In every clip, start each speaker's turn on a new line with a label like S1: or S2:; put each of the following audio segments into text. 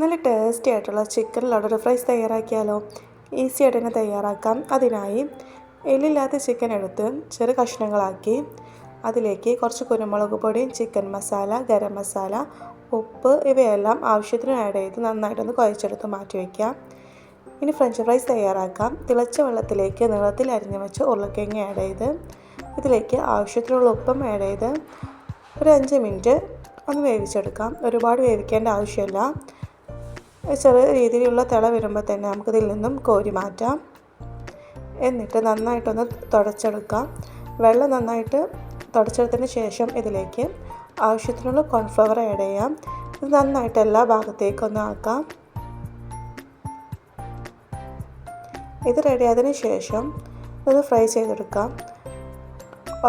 S1: നല്ല ടേസ്റ്റി ആയിട്ടുള്ള chicken loaded fries തയ്യാറാക്കിയാലോ? Easy ആയിട്ട് തന്നെ തയ്യാറാക്കാം. അതിനായി എല്ലില്ലാത്ത ചിക്കൻ എടുത്ത് ചെറു കഷ്ണങ്ങളാക്കി അതിലേക്ക് കുറച്ച് കുരുമുളക് പൊടി, ചിക്കൻ മസാല, ഗരം മസാല, ഉപ്പ് ഇവയെല്ലാം ആവശ്യത്തിന് ആഡ് ചെയ്ത് നന്നായിട്ടൊന്ന് കുഴച്ചെടുത്ത് മാറ്റി വയ്ക്കാം. ഇനി ഫ്രഞ്ച് ഫ്രൈസ് തയ്യാറാക്കാം. തിളച്ച വെള്ളത്തിലേക്ക് നീളത്തിൽ അരിഞ്ഞു വെച്ച് ഉരുളക്കിഴങ്ങ് ആഡ് ചെയ്ത് ഇതിലേക്ക് ആവശ്യത്തിനുള്ള ഉപ്പും ആഡ് ചെയ്ത് ഒരു 5 മിനിറ്റ് ഒന്ന് വേവിച്ചെടുക്കാം. ഒരുപാട് വേവിക്കേണ്ട ആവശ്യമില്ല. ചെറിയ രീതിയിലുള്ള തിള വരുമ്പോൾ തന്നെ നമുക്കിതിൽ നിന്നും കോരി മാറ്റാം. എന്നിട്ട് നന്നായിട്ടൊന്ന് തുടച്ചെടുക്കാം. വെള്ളം നന്നായിട്ട് തുടച്ചെടുത്തതിന് ശേഷം ഇതിലേക്ക് ആവശ്യത്തിനുള്ള കോൺഫ്ലവർ ആഡ് ചെയ്യാം. ഇത് നന്നായിട്ട് എല്ലാ ഭാഗത്തേക്കൊന്ന് ആക്കാം. ഇത് റെഡിയായതിന് ശേഷം ഇത് ഫ്രൈ ചെയ്തെടുക്കാം.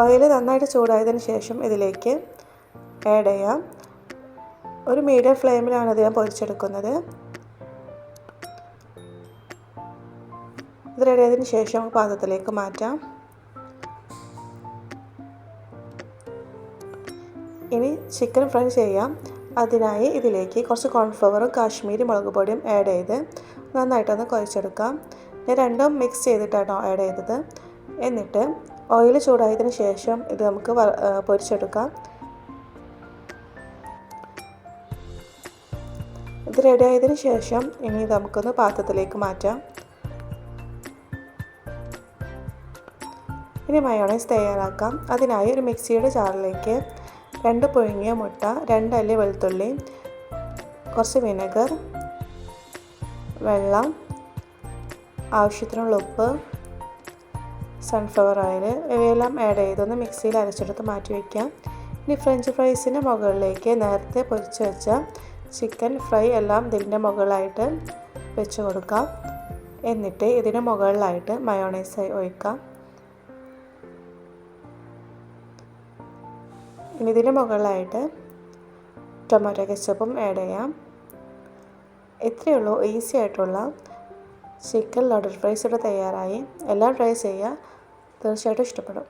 S1: ഓയിൽ നന്നായിട്ട് ചൂടായതിന് ശേഷം ഇതിലേക്ക് ആഡ് ചെയ്യാം. ഒരു മീഡിയം ഫ്ലെയിമിലാണ് ഇത് ഞാൻ പൊരിച്ചെടുക്കുന്നത്. ഇത് റെഡിയായതിന് ശേഷം പാത്രത്തിലേക്ക് മാറ്റാം. ഇനി ചിക്കൻ ഫ്രൈ ചെയ്യാം. അതിനായി ഇതിലേക്ക് കുറച്ച് കോൺഫ്ലവറും കാശ്മീരി മുളക് പൊടിയും ആഡ് ചെയ്ത് നന്നായിട്ടൊന്ന് കുഴച്ചെടുക്കാം. ഞാൻ രണ്ടും മിക്സ് ചെയ്തിട്ടാണ് ആഡ് ചെയ്തത്. എന്നിട്ട് ഓയിൽ ചൂടായതിന് ശേഷം ഇത് നമുക്ക് പൊരിച്ചെടുക്കാം. ഇത് റെഡി ആയതിന് ശേഷം ഇനി നമുക്കൊന്ന് പാത്രത്തിലേക്ക് മാറ്റാം. ഇനി മയോണൈസ് തയ്യാറാക്കാം. അതിനായി ഒരു മിക്സിയുടെ ജാറിലേക്ക് 2 പുഴുങ്ങിയ മുട്ട, 2 അല്ലി വെളുത്തുള്ളി, കുറച്ച് വിനെഗർ, വെള്ളം, ആവശ്യത്തിനുള്ള ഉപ്പ്, സൺഫ്ലവർ ഓയിൽ ഇവയെല്ലാം ആഡ് ചെയ്തൊന്ന് മിക്സിയിൽ അരച്ചെടുത്ത് മാറ്റി വയ്ക്കാം. ഇനി ഫ്രഞ്ച് ഫ്രൈസിൻ്റെ മുകളിലേക്ക് നേരത്തെ പൊരിച്ച് വെച്ച ചിക്കൻ ഫ്രൈ എല്ലാം ഇതിൻ്റെ മുകളിലായിട്ട് വെച്ച് കൊടുക്കാം. എന്നിട്ട് ഇതിന് മുകളിലായിട്ട് മയോണൈസ് ഒഴിക്കാം. ഇനി ഇതിന് മുകളിലായിട്ട് ടൊമാറ്റോ കെച്ചപ്പും ആഡ് ചെയ്യാം. ഇത്രയേ ഉള്ളൂ, ഈസി ആയിട്ടുള്ള ചിക്കൻ ലോഡർ ഫ്രൈസ് ഇവിടെ തയ്യാറായി. എല്ലാം ട്രൈ ചെയ്യുക, തീർച്ചയായിട്ടും ഇഷ്ടപ്പെടും.